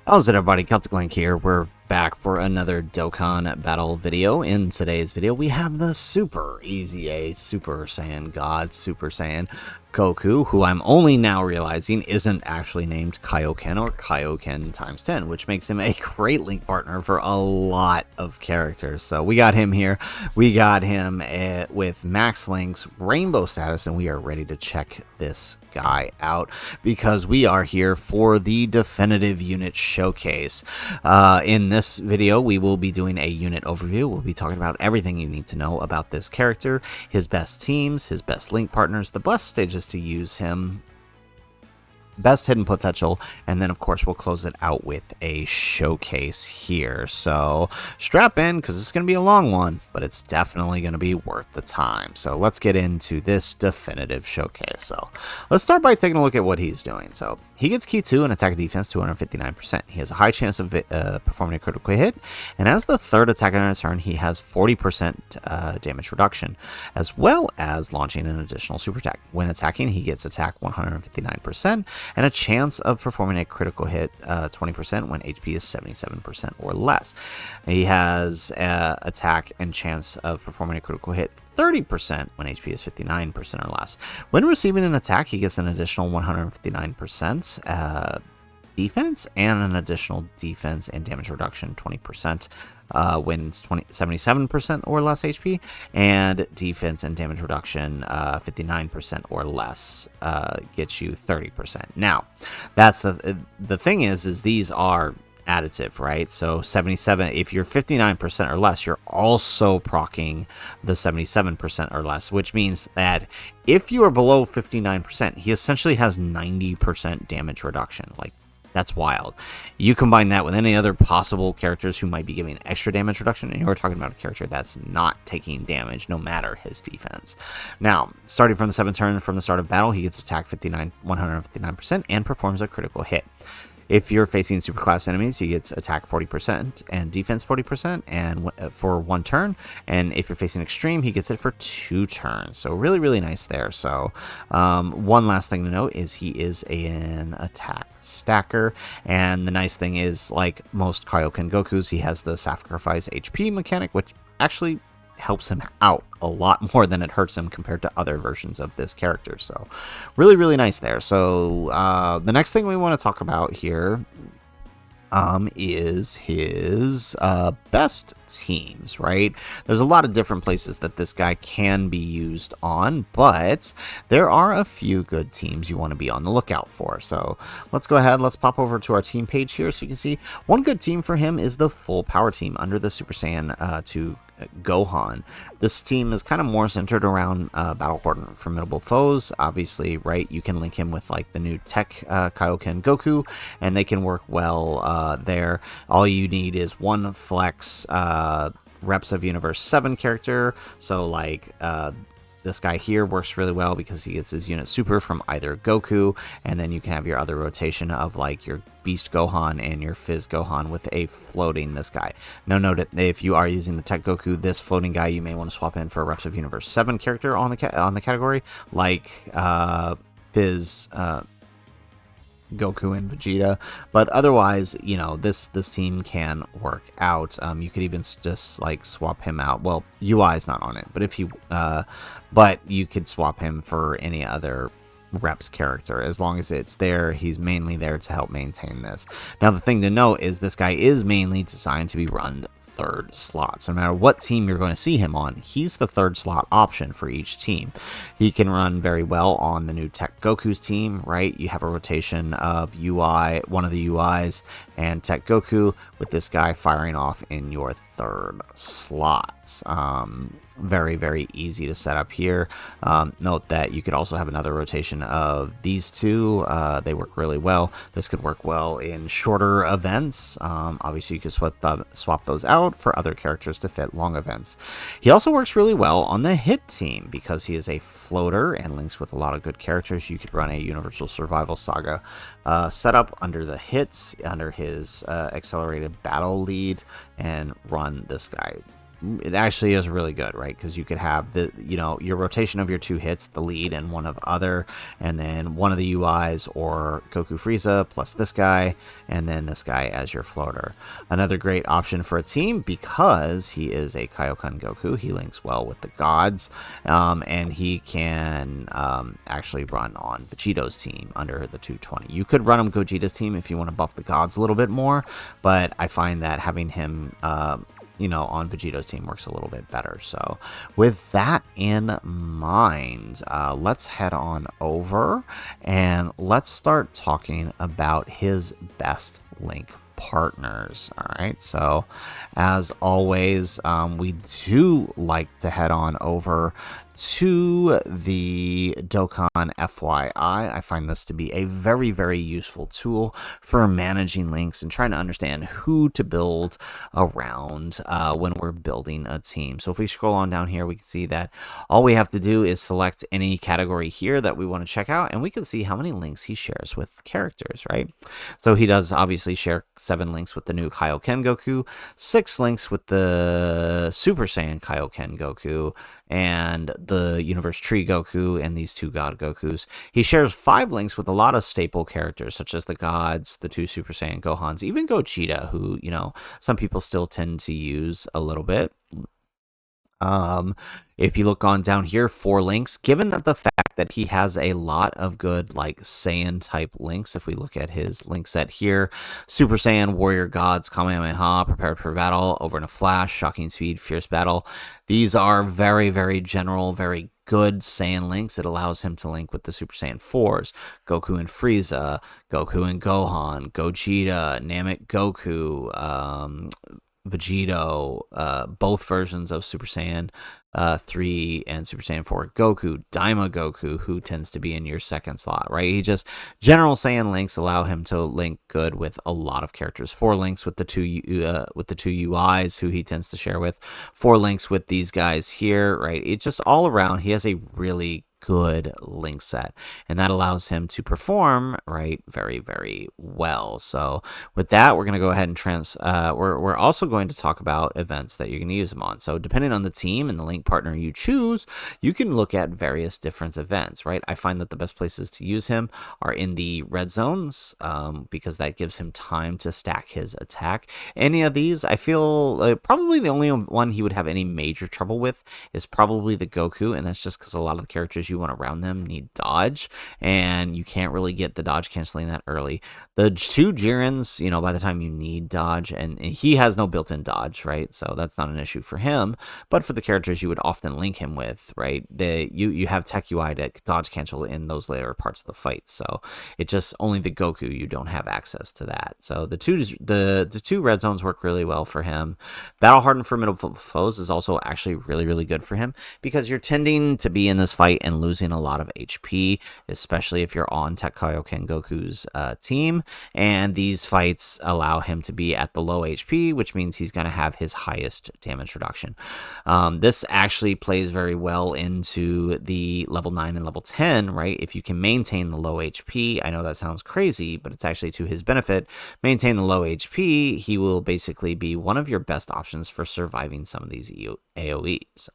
How's it, everybody? Celtic Link here. We're back for another Dokkan battle video. In today's video, we have the Super EZA Super Saiyan God Super Saiyan Goku, who I'm only now realizing isn't actually named Kaioken or Kaioken times 10, which makes him a great link partner for a lot of characters. So we got him here. We got him with Max Link's Rainbow status, and we are ready to check this guy out because we are here for the definitive unit showcase. In this video, we will be doing a unit overview. We'll be talking about everything you need to know about this character, his best teams, his best link partners, the best stages to use him, best hidden potential, and then of course we'll close it out with a showcase here. So strap in, because it's going to be a long one, but it's definitely going to be worth the time. So let's get into this definitive showcase. So let's start by taking a look at what he's doing. So he gets key 2 and attack defense 259%. He has a high chance of performing a critical hit, and as the third attack on his turn, he has 40% damage reduction, as well as launching an additional super attack. When attacking, he gets attack 159%, and a chance of performing a critical hit 20% when HP is 77% or less. He has attack and chance of performing a critical hit 30% when HP is 59% or less. When receiving an attack, he gets an additional 159% defense and an additional defense and damage reduction 20% when it's 77% or less HP, and defense and damage reduction 59% or less gets you 30%. Now, that's the thing is these are additive, right? So 77, if you're 59% or less, you're also proccing the 77% or less, which means that if you are below 59%, he essentially has 90% damage reduction. Like, that's wild. You combine that with any other possible characters who might be giving extra damage reduction, and you're talking about a character that's not taking damage no matter his defense. Now, starting from the 7th turn from the start of battle, he gets attack 159% and performs a critical hit. If you're facing superclass enemies, he gets attack 40% and defense 40% and for 1 turn. And if you're facing extreme, he gets it for 2 turns. So really, really nice there. So one last thing to note is he is an attack stacker. And the nice thing is, like most Kaioken Gokus, he has the sacrifice HP mechanic, which actually helps him out a lot more than it hurts him compared to other versions of this character. So really, really nice there. So the next thing we want to talk about here is his best teams, right? There's a lot of different places that this guy can be used on, but there are a few good teams you want to be on the lookout for. So let's go ahead, let's pop over to our team page here so you can see one good team for him is the full power team under the Super Saiyan 2 Gohan. This team is kind of more centered around battle hardened formidable foes. Obviously, right, you can link him with like the new tech Kaioken Goku, and they can work well there. All you need is one flex Reps of Universe 7 character. So like this guy here works really well because he gets his unit super from either Goku, and then you can have your other rotation of like your Beast Gohan and your Fizz Gohan with a floating this guy. Now note, if you are using the Tech Goku, this floating guy you may want to swap in for a Reps of Universe 7 character on the category, like Fizz, Goku and Vegeta, but otherwise, you know, this team can work out. You could even just like swap him out. Well, UI is not on it, but if you but you could swap him for any other Reps character as long as it's there. He's mainly there to help maintain this. Now, the thing to note is this guy is mainly designed to be run 3rd slot. So no matter what team you're going to see him on, he's the 3rd slot option for each team. He can run very well on the new Tech Goku's team, right? You have a rotation of UI, one of the UIs, and Tech Goku, with this guy firing off in your 3rd slot. Very, very easy to set up here. Note that you could also have another rotation of these two. They work really well. This could work well in shorter events. Obviously, you could swap those out for other characters to fit long events. He also works really well on the hit team because he is a floater and links with a lot of good characters. You could run a Universal Survival Saga setup under the hits, under his accelerated battle lead, and run this guy it actually is really good, right? Because you could have the, your rotation of your 2 hits, the lead and one of other, and then one of the UIs or Goku Frieza plus this guy, and then this guy as your floater. Another great option for a team because he is a Kaioken Goku. He links well with the gods, and he can actually run on Vegito's team under the 220. You could run him Gogeta's team if you want to buff the gods a little bit more, but I find that having him on Vegito's team works a little bit better. So with that in mind, let's head on over and let's start talking about his best link partners. All right, so as always, we do like to head on over to the Dokkan FYI. I find this to be a very, very useful tool for managing links and trying to understand who to build around when we're building a team. So if we scroll on down here, we can see that all we have to do is select any category here that we want to check out, and we can see how many links he shares with characters, right? So he does obviously share 7 links with the new Kaioken Goku, 6 links with the Super Saiyan Kaioken Goku, and the Universe Tree Goku, and these 2 God Gokus. He shares 5 links with a lot of staple characters, such as the gods, the 2 Super Saiyan Gohans, even Gogeta, who, some people still tend to use a little bit. If you look on down here, 4 links, given that the fact that he has a lot of good like Saiyan type links, if we look at his link set here, Super Saiyan, Warrior Gods, Kamehameha, Prepared for Battle, Over in a Flash, Shocking Speed, Fierce Battle. These are very, very general, very good Saiyan links. It allows him to link with the Super Saiyan 4s, Goku and Frieza, Goku and Gohan, Gogeta, Namek Goku, Vegito, both versions of Super Saiyan 3 and Super Saiyan 4 Goku, Daima Goku, who tends to be in your second slot, right? He just, general Saiyan links allow him to link good with a lot of characters. 4 links with the two UIs, who he tends to share with. 4 links with these guys here, right? It's just all around, he has a really good link set, and that allows him to perform right very, very well. So with that, we're going to go ahead and we're also going to talk about events that you're going to use him on. So depending on the team and the link partner you choose, you can look at various different events, right? I find that the best places to use him are in the red zones, because that gives him time to stack his attack. Any of these, I feel probably the only one he would have any major trouble with is probably the Goku, and that's just because a lot of the characters you want around them need dodge, and you can't really get the dodge canceling that early. The 2 Jirens, by the time you need dodge, and he has no built-in dodge, right? So that's not an issue for him. But for the characters you would often link him with, right? You have tech UI to dodge cancel in those later parts of the fight. So it's just only the Goku you don't have access to that. So the two red zones work really well for him. Battle hardened for middle foes is also actually really, really good for him, because you're tending to be in this fight and losing a lot of HP, especially if you're on Tech Kaioken Goku's team, and these fights allow him to be at the low HP, which means he's going to have his highest damage reduction. This actually plays very well into the level 9 and level 10, right? If you can maintain the low HP, I know that sounds crazy, but it's actually to his benefit. Maintain the low HP, he will basically be one of your best options for surviving some of these AoEs.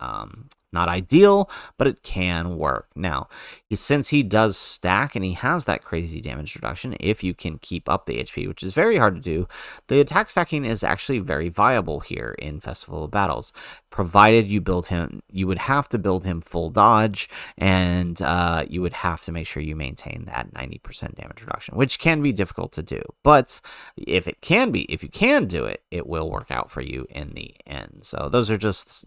Not ideal, but it can work. Now, since he does stack and he has that crazy damage reduction, if you can keep up the HP, which is very hard to do, the attack stacking is actually very viable here in Festival of Battles. Provided you build him, you would have to build him full dodge, and you would have to make sure you maintain that 90% damage reduction, which can be difficult to do. But if you can do it, it will work out for you in the end. So those are just,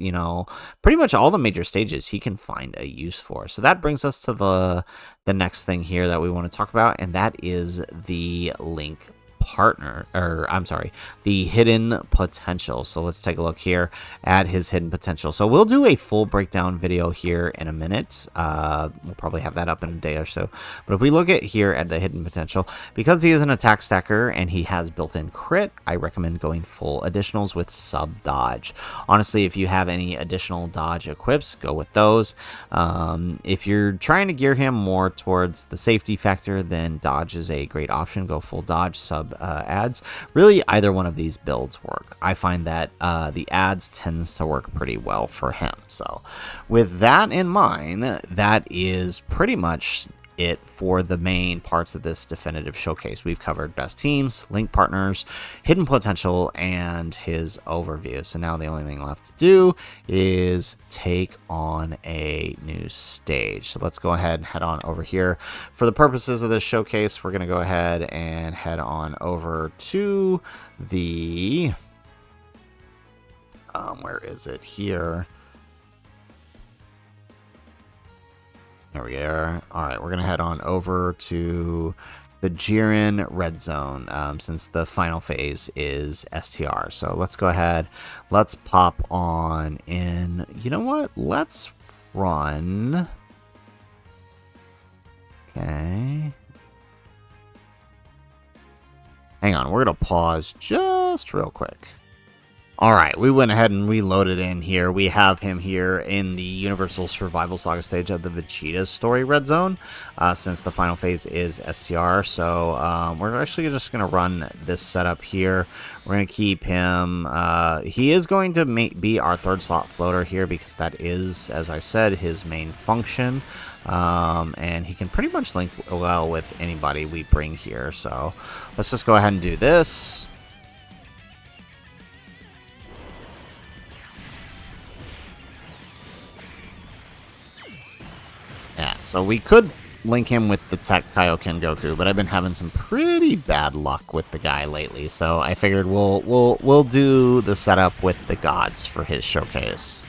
pretty much all the major stages he can find a use for. So that brings us to the next thing here that we want to talk about, and that is the link partner, or I'm sorry, the hidden potential. So let's take a look here at his hidden potential. So we'll do a full breakdown video here in a minute. We'll probably have that up in a day or so. But if we look at here at the hidden potential, because he is an attack stacker and he has built-in crit, I recommend going full additionals with sub dodge. Honestly, if you have any additional dodge equips, go with those. If you're trying to gear him more towards the safety factor, then dodge is a great option. Go full dodge, sub sub ads. Really, either one of these builds work. I find that the ads tends to work pretty well for him. So with that in mind, that is pretty much it for the main parts of this definitive showcase. We've covered best teams, link partners, hidden potential, and his overview. So now the only thing left to do is take on a new stage. So let's go ahead and head on over here. For the purposes of this showcase, we're going to go ahead and head on over to the where is it here? There we are. All right, we're going to head on over to the Jiren Red Zone since the final phase is STR. So let's go ahead. Let's pop on in. You know what? Let's run. Okay. Hang on. We're going to pause just real quick. All right, we went ahead and reloaded in here. We have him here in the Universal Survival Saga stage of the Vegeta story Red Zone, since the final phase is STR. So we're actually just going to run this setup here. We're going to keep him. He is going to be our third slot floater here because that is, as I said, his main function. And he can pretty much link well with anybody we bring here. So let's just go ahead and do this. Yeah, so we could link him with the Tech Kaioken Goku, but I've been having some pretty bad luck with the guy lately, so I figured we'll do the setup with the gods for his showcase.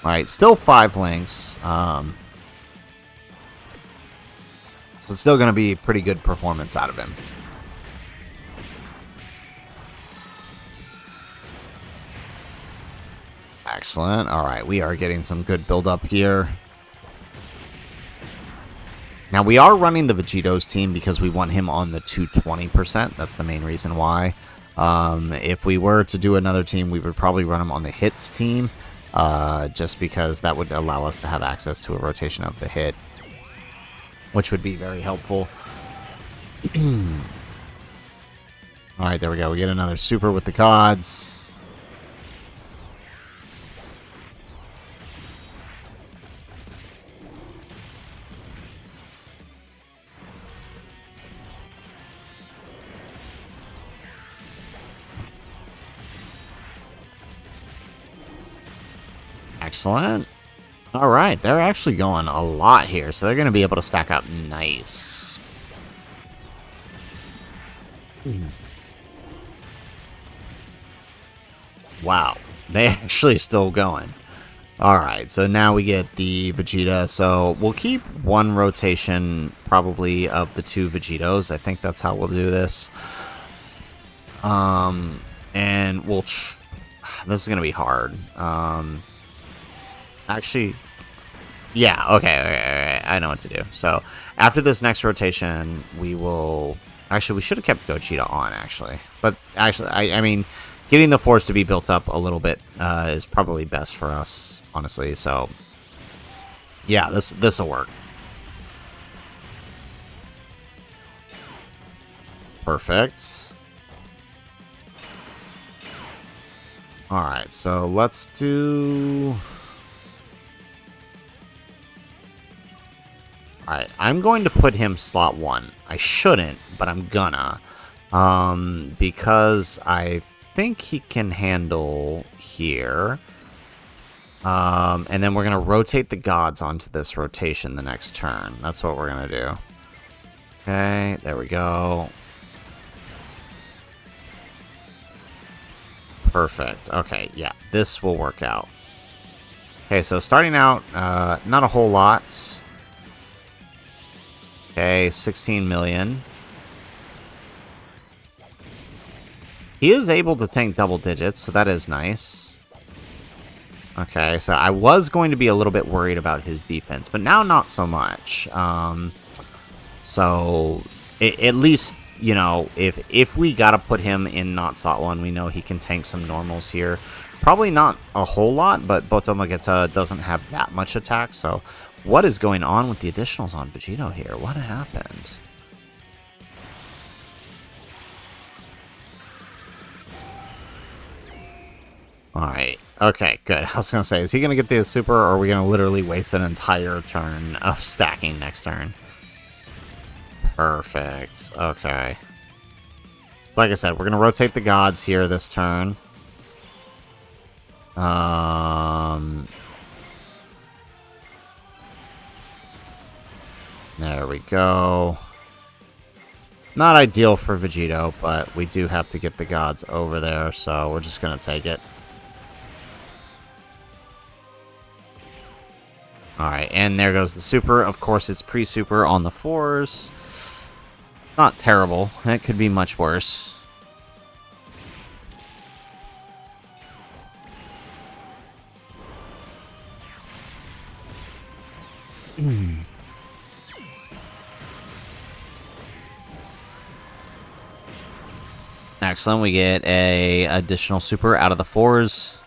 All right, still 5 links. So it's still going to be a pretty good performance out of him. Excellent. All right, we are getting some good build up here. Now, we are running the Vegito's team because we want him on the 220%. That's the main reason why. If we were to do another team, we would probably run him on the hits team, just because that would allow us to have access to a rotation of the hit, which would be very helpful. All right, there we go. We get another super with the gods. Excellent. All right, they're actually going a lot here, so they're going to be able to stack up nice. Wow, they actually still going. All right, so now we get the Vegeta, so we'll keep one rotation probably of the 2 Vegetos. I think that's how we'll do this. And we'll... This is going to be hard. Actually, yeah, okay, I know what to do. So, after this next rotation, we will... Actually, we should have kept Gogeta on, actually. But, actually, I mean, getting the Force to be built up a little bit is probably best for us, honestly. So, yeah, this will work. Perfect. Alright, so let's do... Alright, I'm going to put him slot 1. I shouldn't, but I'm gonna. Because I think he can handle here. And then we're going to rotate the gods onto this rotation the next turn. That's what we're going to do. Okay, there we go. Perfect. Okay, yeah, this will work out. Okay, so starting out, not a whole lot. Okay, 16 million. He is able to tank double digits, so that is nice. Okay, so I was going to be a little bit worried about his defense, but now not so much. So, at least, you know, if we gotta put him in not slot 1, we know he can tank some normals here. Probably not a whole lot, but Botomageta doesn't have that much attack, so... What is going on with the additionals on Vegito here? What happened? Alright, okay, good. I was gonna say, is he gonna get the super, or are we gonna literally waste an entire turn of stacking next turn? Perfect, okay. So like I said, we're gonna rotate the gods here this turn. There we go. Not ideal for Vegito, but we do have to get the gods over there, so we're just gonna take it. Alright, and there goes the super. Of course, it's pre-super on the 4s. Not terrible. It could be much worse. Excellent, we get a additional super out of the 4s.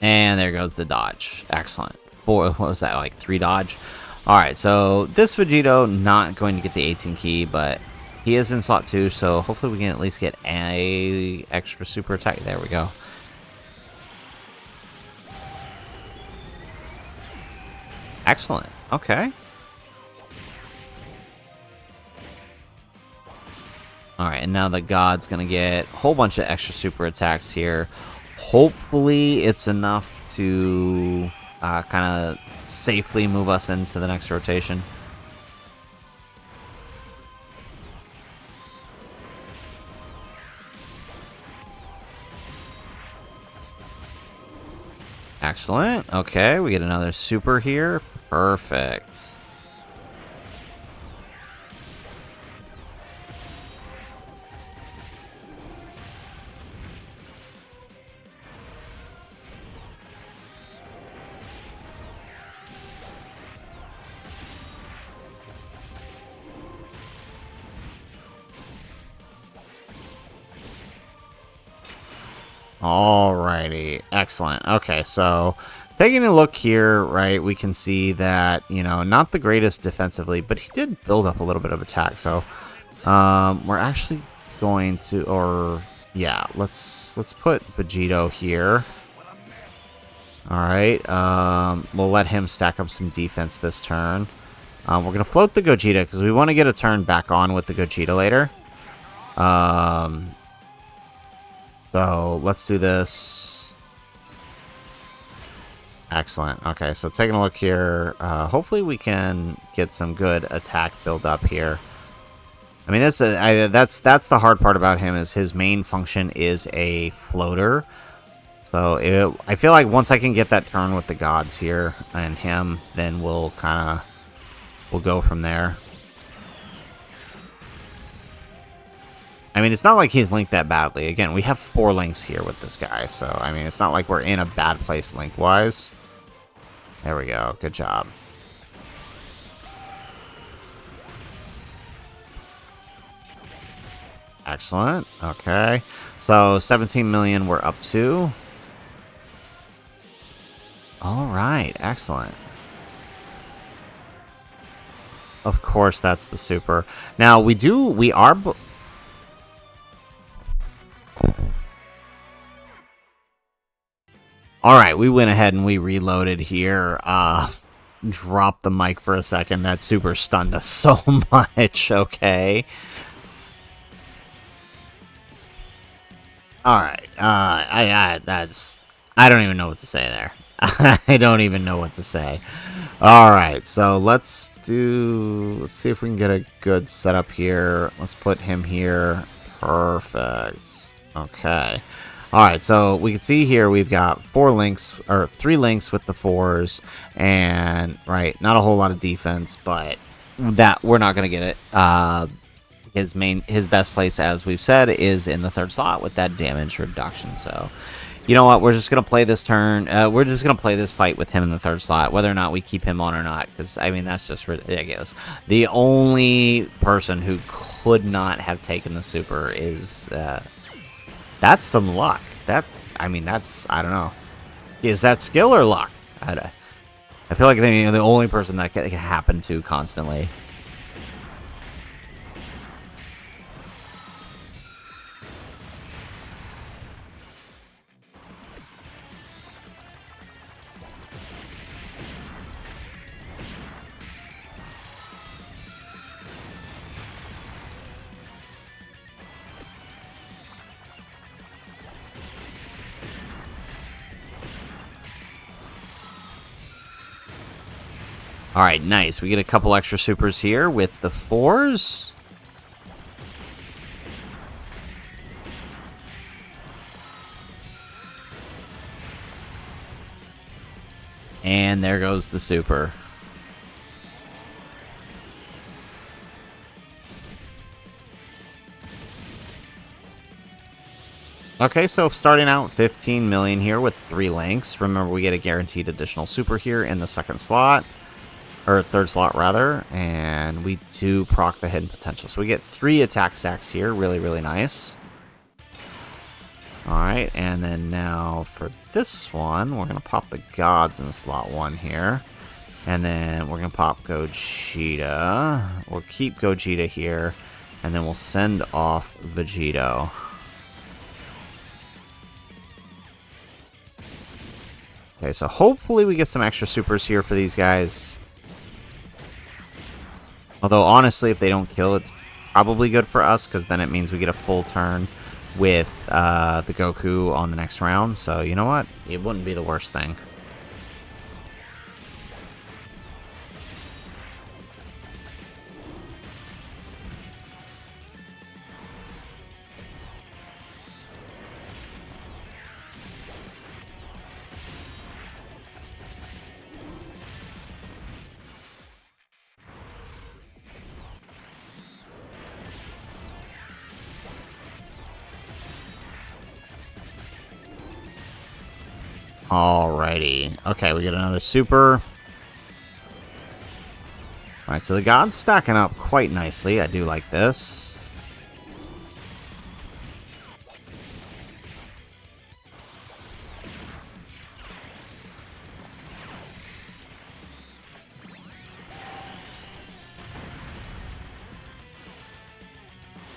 And there goes the dodge. Excellent. What was that, like 3 dodge? Alright, so this Vegito not going to get the 18 key, but he is in slot 2, so hopefully we can at least get a extra super attack. There we go. Excellent. Okay. Alright, and now the god's gonna get a whole bunch of extra super attacks here. Hopefully it's enough to kind of safely move us into the next rotation. Excellent. Okay, we get another super here. Perfect. Alrighty, excellent. Okay, so taking a look here, right, we can see that, you know, not the greatest defensively, but he did build up a little bit of attack. So we're actually going to, or yeah, let's put Vegito here. Alright, we'll let him stack up some defense this turn. We're going to float the Gogeta because we want to get a turn back on with the Gogeta later. So let's do this. Excellent. Okay, so taking a look here, hopefully we can get some good attack build up here. I mean, that's the hard part about him, is his main function is a floater. So I feel like once I can get that turn with the gods here and him, then we'll go from there. I mean, it's not like he's linked that badly. Again, we have 4 links here with this guy, so, I mean, it's not like we're in a bad place link-wise. There we go. Good job. Excellent. Okay. So, 17 million we're up to. Alright. Excellent. Of course, that's the super. Now, we are... Alright, we went ahead and we reloaded here. Dropped the mic for a second. That super stunned us so much. Okay. Let's I don't even know what to say there. I don't even know what to say. Alright, so let's see if we can get a good setup here. Let's put him here. Perfect. Okay. Alright, so we can see here we've got 4 links, or 3 links with the 4s, and, right, not a whole lot of defense, but that we're not going to get it. His best place, as we've said, is in the 3rd slot with that damage reduction, so You know what? We're just gonna play this turn. We're just gonna play this fight with him in the third slot, whether or not we keep him on or not. Because I mean, that's just ridiculous. The only person who could not have taken the super is. That's some luck. That's. I mean, that's. I don't know. Is that skill or luck? I feel like they're the only person that can happen to constantly. Alright, nice. We get a couple extra supers here with the 4s. And there goes the super. Okay, so starting out 15 million here with 3 links. Remember, we get a guaranteed additional super here in the second slot. Or third slot, rather. And we do proc the hidden potential. So we get 3 attack stacks here. Really, really nice. Alright, and then now for this one, we're going to pop the gods in slot 1 here. And then we're going to pop Gogeta. We'll keep Gogeta here. And then we'll send off Vegito. Okay, so hopefully we get some extra supers here for these guys. Although, honestly, if they don't kill, it's probably good for us, because then it means we get a full turn with the Goku on the next round. So, you know what? It wouldn't be the worst thing. Alrighty. Okay, we get another super. Alright, so the god's stacking up quite nicely. I do like this.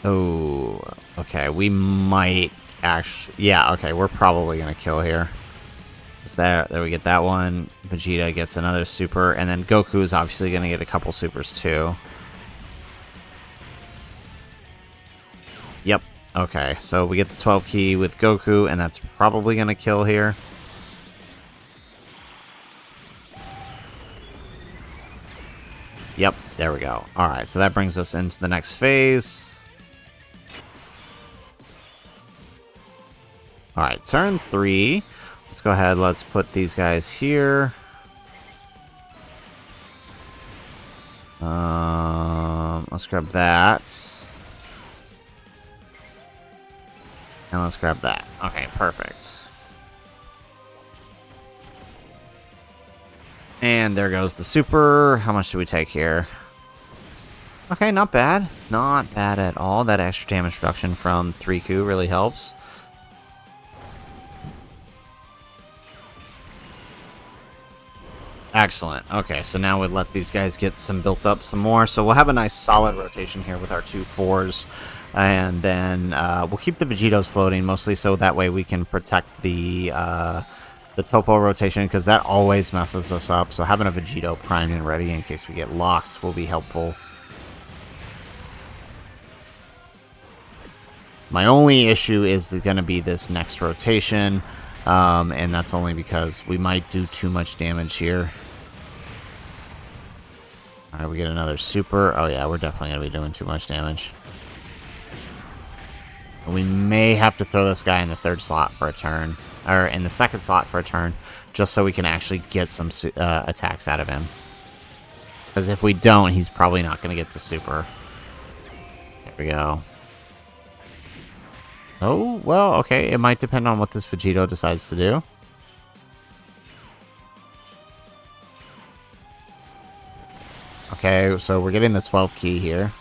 Oh, okay. We might actually... Yeah, okay. We're probably going to kill here. There we get that one. Vegeta gets another super, and then Goku is obviously going to get a couple supers too. Yep. Okay, so we get the 12 key with Goku, and that's probably going to kill here. Yep, there we go. Alright, so that brings us into the next phase. Alright, turn 3. Let's go ahead, let's put these guys here. Let's grab that. And let's grab that. Okay, perfect. And there goes the super. How much do we take here? Okay, not bad. Not bad at all. That extra damage reduction from 3Q really helps. Excellent. Okay, so now we'll let these guys get some built up some more. So we'll have a nice solid rotation here with our 2 4s. And then we'll keep the Vegetos floating, mostly so that way we can protect the Topo rotation, because that always messes us up. So having a Vegito primed and ready in case we get locked will be helpful. My only issue is going to be this next rotation. And that's only because we might do too much damage here. Alright, we get another super. Oh yeah, we're definitely going to be doing too much damage. We may have to throw this guy in the 3rd slot for a turn. Or in the 2nd slot for a turn. Just so we can actually get some attacks out of him. Because if we don't, he's probably not going to get to super. There we go. Oh, well, okay. It might depend on what this Vegito decides to do. Okay, so we're getting the 12 key here.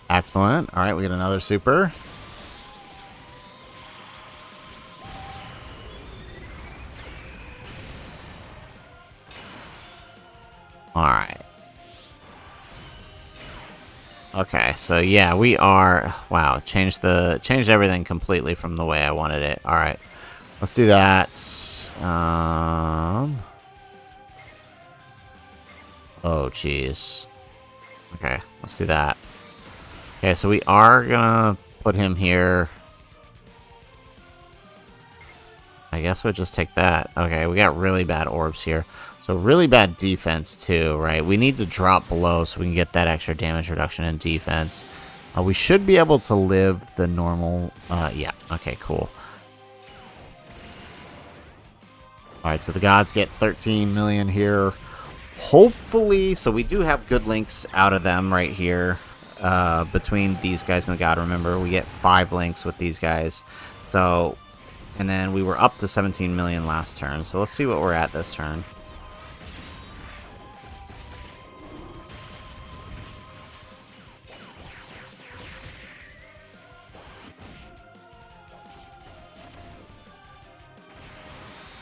Excellent. All right, we get another super. All right. Okay, so yeah, we are... Wow, changed everything completely from the way I wanted it. All right, let's do that. Oh, jeez. Okay, let's do that. Okay, so we are gonna put him here. I guess we'll just take that. Okay, we got really bad orbs here. So really bad defense too, right? We need to drop below so we can get that extra damage reduction in defense. We should be able to live the normal... yeah, okay, cool. Alright, so the gods get 13 million here. Hopefully, so we do have good links out of them right here. Between these guys and the god, remember, we get 5 links with these guys. So, and then we were up to 17 million last turn. So let's see what we're at this turn.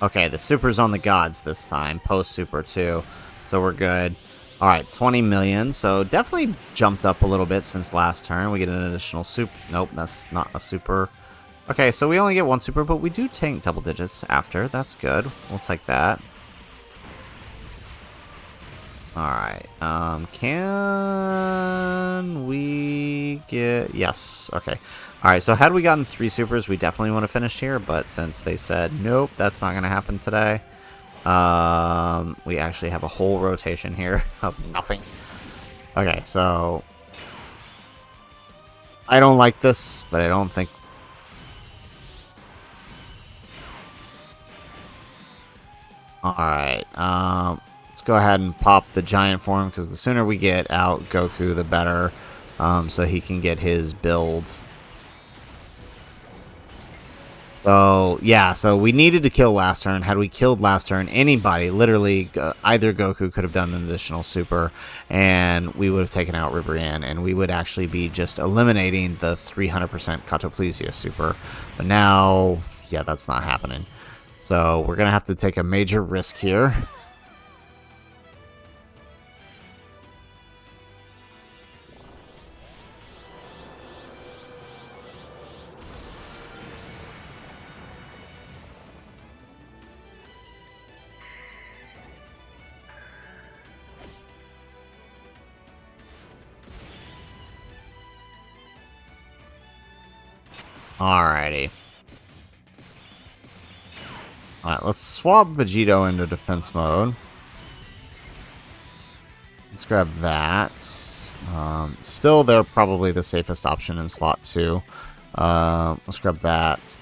Okay, the super's on the gods this time, post-super too, so we're good. Alright, 20 million, so definitely jumped up a little bit since last turn. We get an additional super. Nope, that's not a super. Okay, so we only get 1 super, but we do take double digits after. That's good. We'll take that. Alright, can we get... Yes, okay. Alright, so had we gotten 3 supers, we definitely would have finished here, but since they said, nope, that's not going to happen today, we actually have a whole rotation here of nothing. Okay, so... I don't like this, but I don't think... Alright, let's go ahead and pop the giant form, because the sooner we get out Goku, the better, so he can get his build. So, yeah, so we needed to kill last turn. Had we killed last turn, anybody, literally, either Goku could have done an additional super, and we would have taken out Ribrianne, and we would actually be just eliminating the 300% Cataplesia super. But now, yeah, that's not happening. So, we're going to have to take a major risk here. Alrighty. Alright, let's swap Vegito into defense mode. Let's grab that. Still, they're probably the safest option in slot 2. Let's grab that.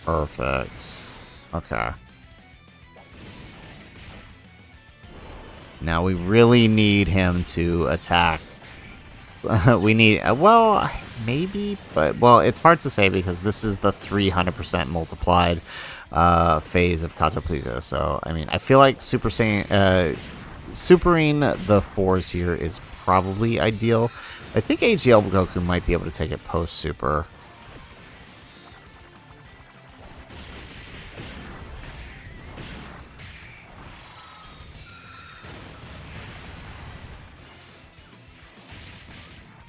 Perfect. Okay. Now we really need him to attack. We need... well, maybe, but... Well, it's hard to say because this is the 300% multiplied phase of Cataplesia. So, I mean, I feel like Super Saiyan... supering the 4s here is probably ideal. I think AGL Goku might be able to take it post-super.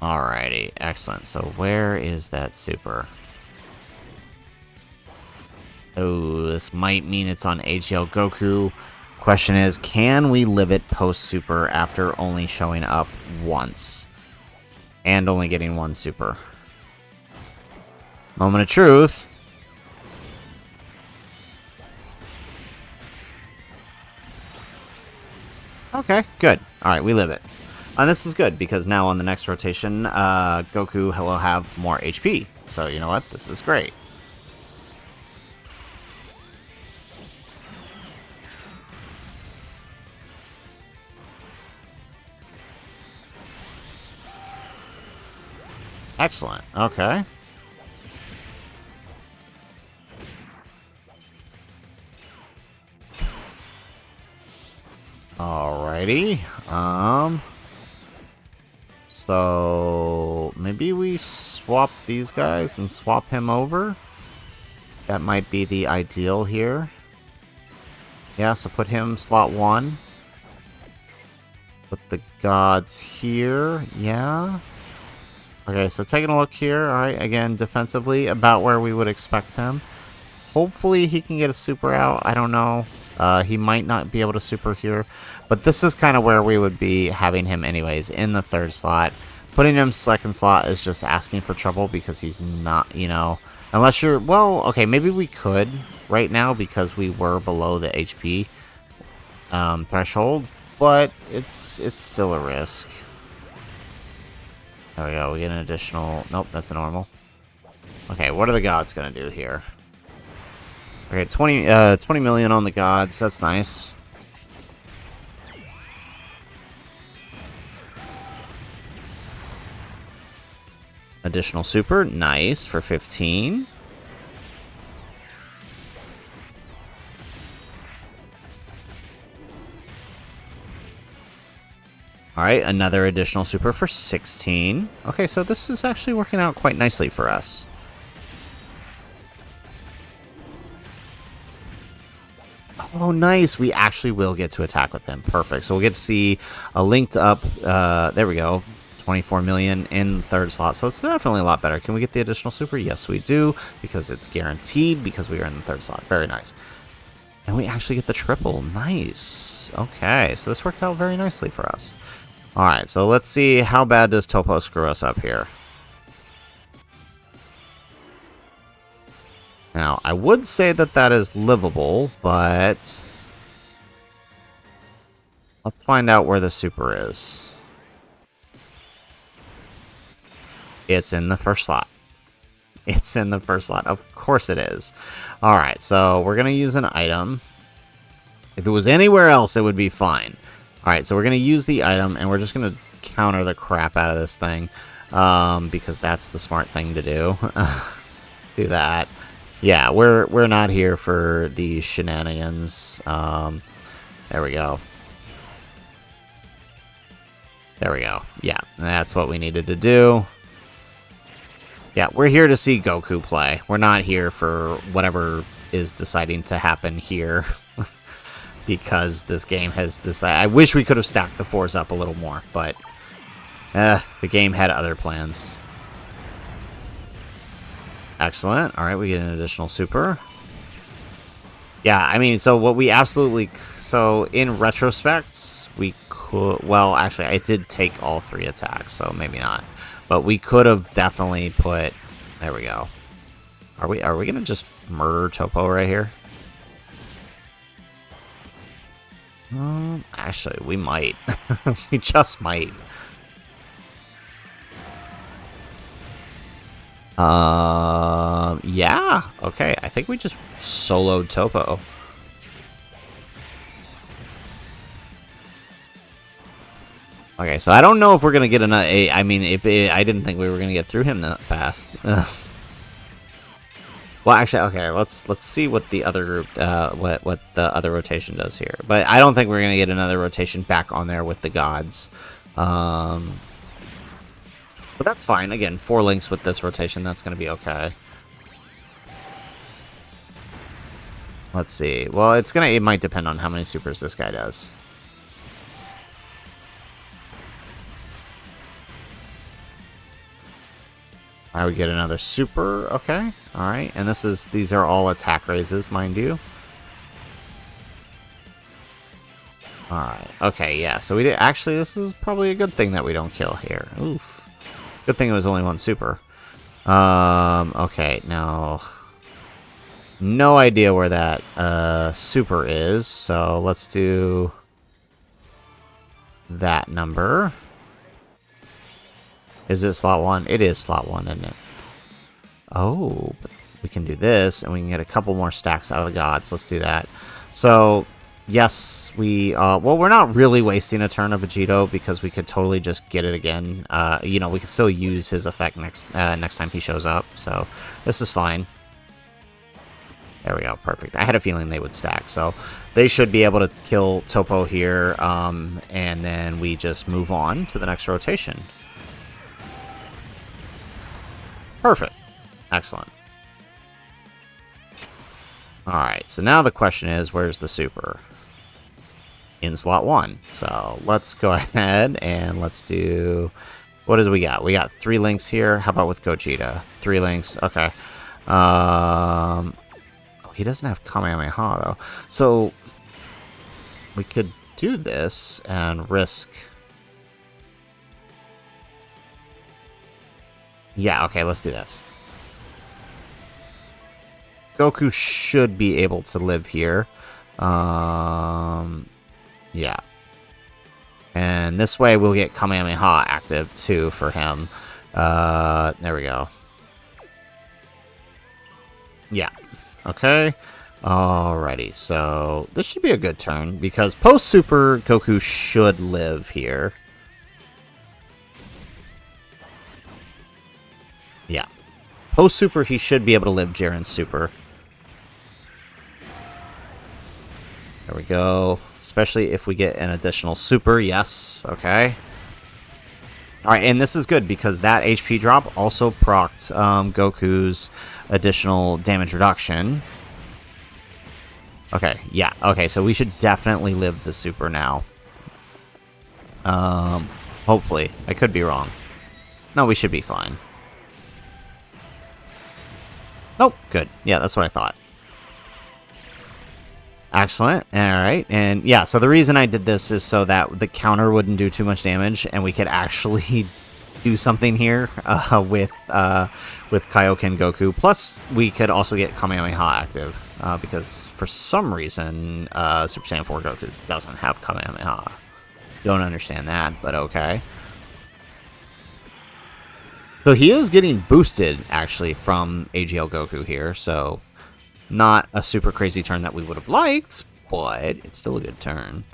Alrighty, excellent. So where is that super? Oh, this might mean it's on AGL Goku. Question is, can we live it post-super after only showing up once? And only getting 1 super. Moment of truth. Okay, good. Alright, we live it. And this is good, because now on the next rotation, Goku will have more HP. So, you know what? This is great. Excellent. Okay. Alrighty. So maybe we swap these guys and swap him over. That might be the ideal here. Yeah, so put him slot 1. Put the gods here. Yeah. Okay, so taking a look here. Alright, again, defensively, about where we would expect him. Hopefully he can get a super out. I don't know. He might not be able to super here. But this is kind of where we would be having him anyways, in the 3rd slot. Putting him 2nd slot is just asking for trouble because he's not, you know... Unless you're... Well, okay, maybe we could right now because we were below the HP threshold. But it's still a risk. There we go. We get an additional... Nope, that's a normal. Okay, what are the gods going to do here? Okay, 20 million on the gods. That's nice. Additional super. Nice for 15. Alright, another additional super for 16. Okay, so this is actually working out quite nicely for us. Oh, nice. We actually will get to attack with him. Perfect. So we'll get to see a linked up, there we go, 24 million in 3rd slot. So it's definitely a lot better. Can we get the additional super? Yes, we do, because it's guaranteed because we are in the 3rd slot. Very nice. And we actually get the triple. Nice. Okay, so this worked out very nicely for us. All right, so let's see how bad does Topo screw us up here. Now, I would say that that is livable, but let's find out where the super is. It's in the 1st slot. It's in the 1st slot. Of course it is. All right, so we're going to use an item. If it was anywhere else, it would be fine. All right, so we're going to use the item, and we're just going to counter the crap out of this thing because that's the smart thing to do. Let's do that. Yeah, we're not here for these shenanigans. There we go. There we go. Yeah, that's what we needed to do. Yeah, we're here to see Goku play. We're not here for whatever is deciding to happen here. Because this game has decided... I wish we could have stacked the 4s up a little more, but... the game had other plans. Excellent. Alright, we get an additional super. Yeah, I mean, so what we absolutely... So, in retrospect, we could... Well, actually, I did take all 3 attacks, so maybe not. But we could have definitely put... There we go. Are we going to just murder Topo right here? Actually, we might. We just might. Yeah. Okay, I think we just soloed Topo. Okay, so I don't know if we're gonna get another. I mean, I didn't think we were gonna get through him that fast. Well, actually, okay. Let's see what the other group, what the other rotation does here. But I don't think we're gonna get another rotation back on there with the gods. But that's fine. Again, 4 links with this rotation. That's gonna be okay. Let's see. Well, it might depend on how many supers this guy does. I would get another super. Okay. All right. And these are all attack raises, mind you. All right. Okay. Yeah. So we did actually. This is probably a good thing that we don't kill here. Oof. Good thing it was only 1 super. Okay. Now, no idea where that super is. So let's do that number. Is it slot 1? It is slot 1, isn't it? Oh, but we can do this, and we can get a couple more stacks out of the gods. Let's do that. So, yes, we, well, we're not really wasting a turn of Vegito because we could totally just get it again. You know, we could still use his effect next time he shows up, so this is fine. There we go, perfect. I had a feeling they would stack, so they should be able to kill Topo here, and then we just move on to the next rotation. Perfect. Excellent. Alright, so now the question is, where's the super? In slot 1. So let's go ahead and let's do... What do we got? We got 3 links here. How about with Gogeta? 3 links. Okay. Oh, he doesn't have Kamehameha, though. So we could do this and risk... Yeah, okay, let's do this. Goku should be able to live here. Yeah. And this way we'll get Kamehameha active, too, for him. There we go. Yeah. Okay. Alrighty, so this should be a good turn, because post-Super, Goku should live here. Yeah. Post-Super, he should be able to live Jiren's Super. There we go. Especially if we get an additional Super. Yes. Okay. Alright, and this is good because that HP drop also procced Goku's additional damage reduction. Okay, yeah. Okay, so we should definitely live the Super now. Hopefully. I could be wrong. No, we should be fine. Nope, good. Yeah, that's what I thought. Excellent. Alright, and yeah, so the reason I did this is so that the counter wouldn't do too much damage, and we could actually do something here with Kaioken Goku. Plus, we could also get Kamehameha active, because for some reason, Super Saiyan 4 Goku doesn't have Kamehameha. Don't understand that, but okay. So he is getting boosted, actually, from AGL Goku here, so not a super crazy turn that we would have liked, but it's still a good turn.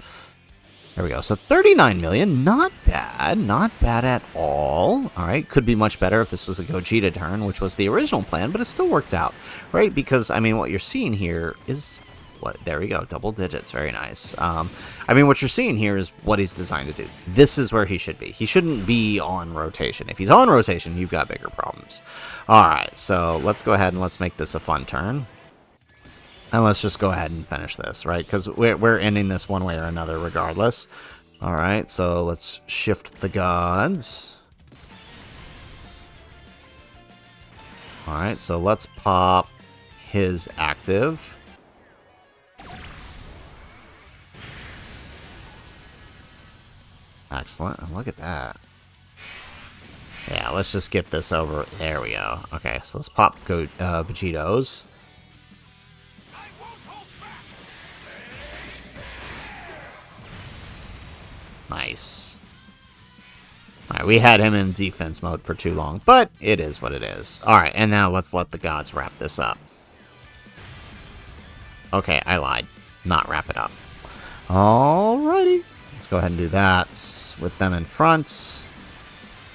There we go. So 39 million, not bad. Not bad at all. All right, could be much better if this was a Gogeta turn, which was the original plan, but it still worked out, right? Because, I mean, what you're seeing here is... What? There we go, double digits, very nice. I mean, what you're seeing here is what he's designed to do. This is where he should be. He shouldn't be on rotation. If he's on rotation, you've got bigger problems. Alright, so let's go ahead and let's make this a fun turn. And let's just go ahead and finish this, right? Because we're ending this one way or another regardless. Alright, so let's shift the gods. Alright, so let's pop his active. Excellent. And look at that. Yeah, let's just get this over. There we go. Okay, so let's pop Vegito's. Nice. Alright, we had him in defense mode for too long, but it is what it is. Alright, and now let's let the gods wrap this up. Okay, I lied. Not wrap it up. Alrighty. Let's go ahead and do that with them in front.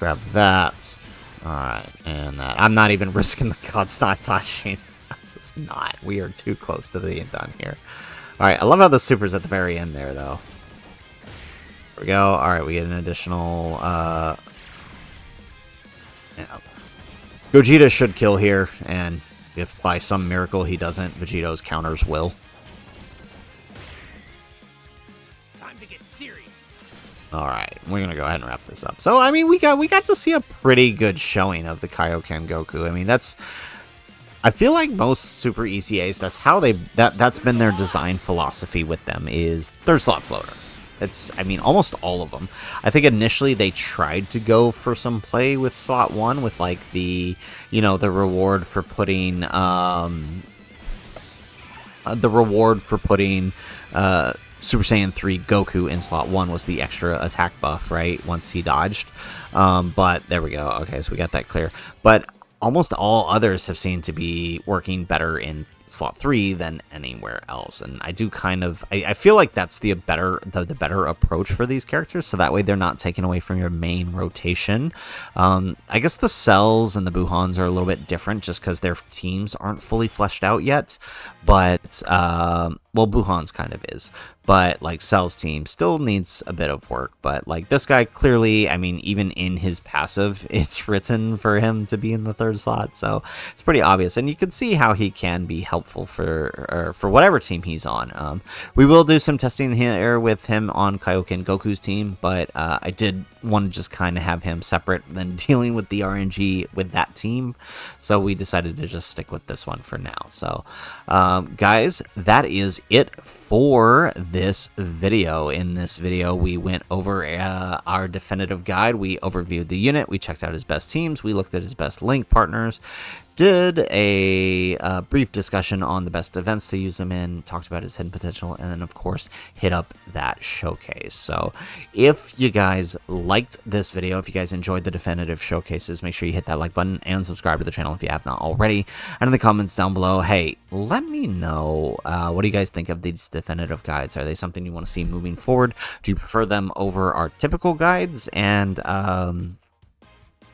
Grab that. Alright, and that. I'm not even risking the gods not touching. I'm just not. We are too close to the done here. Alright, I love how the super's at the very end there, though. There we go. Alright, we get an additional... Yeah. Gogeta should kill here, and if by some miracle he doesn't, Vegito's counters will. Alright, we're gonna go ahead and wrap this up. So, I mean, we got to see a pretty good showing of the Kaioken Goku. I mean, that's... I feel like most Super EZAs, that's how that's been their design philosophy with them, is third slot floater. It's, I mean, almost all of them. I think initially they tried to go for some play with slot 1 with, like, the, you know, the reward for putting, Super Saiyan 3 Goku in slot 1 was the extra attack buff, right? Once he dodged. But there we go. Okay, so we got that clear. But almost all others have seemed to be working better in slot 3 than anywhere else, and I do kind of I feel like that's the better approach for these characters, so that way they're not taken away from your main rotation. I guess the Cells and the Buhans are a little bit different just because their teams aren't fully fleshed out yet, but well, Buhan's kind of is, but like Cell's team still needs a bit of work. But like this guy, clearly, I mean, even in his passive, it's written for him to be in the 3rd slot, so it's pretty obvious, and you can see how he can be helpful for whatever team he's on. We will do some testing here with him on Kaioken Goku's team, but I did want to just kind of have him separate than dealing with the RNG with that team, so we decided to just stick with this one for now. So guys, that is it for this video. In this video, we went over our definitive guide. We overviewed the unit, we checked out his best teams, we looked at his best link partners, did a brief discussion on the best events to use him in, talked about his hidden potential, and then of course hit up that showcase. So if you guys liked this video, if you guys enjoyed the definitive showcases, make sure you hit that like button and subscribe to the channel if you have not already. And in the comments down below, hey, let me know what do you guys think of these definitive guides. Are they something you want to see moving forward? Do you prefer them over our typical guides? And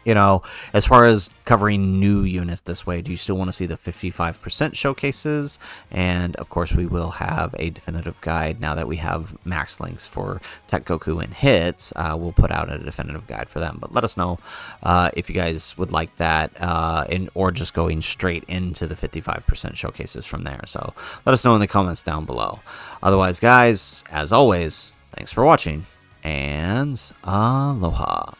you know, as far as covering new units this way, do you still want to see the 55% showcases? And of course, we will have a definitive guide now that we have max links for Tech Goku and hits. We'll put out a definitive guide for them. But let us know if you guys would like that, or just going straight into the 55% showcases from there. So let us know in the comments down below. Otherwise, guys, as always, thanks for watching, and aloha.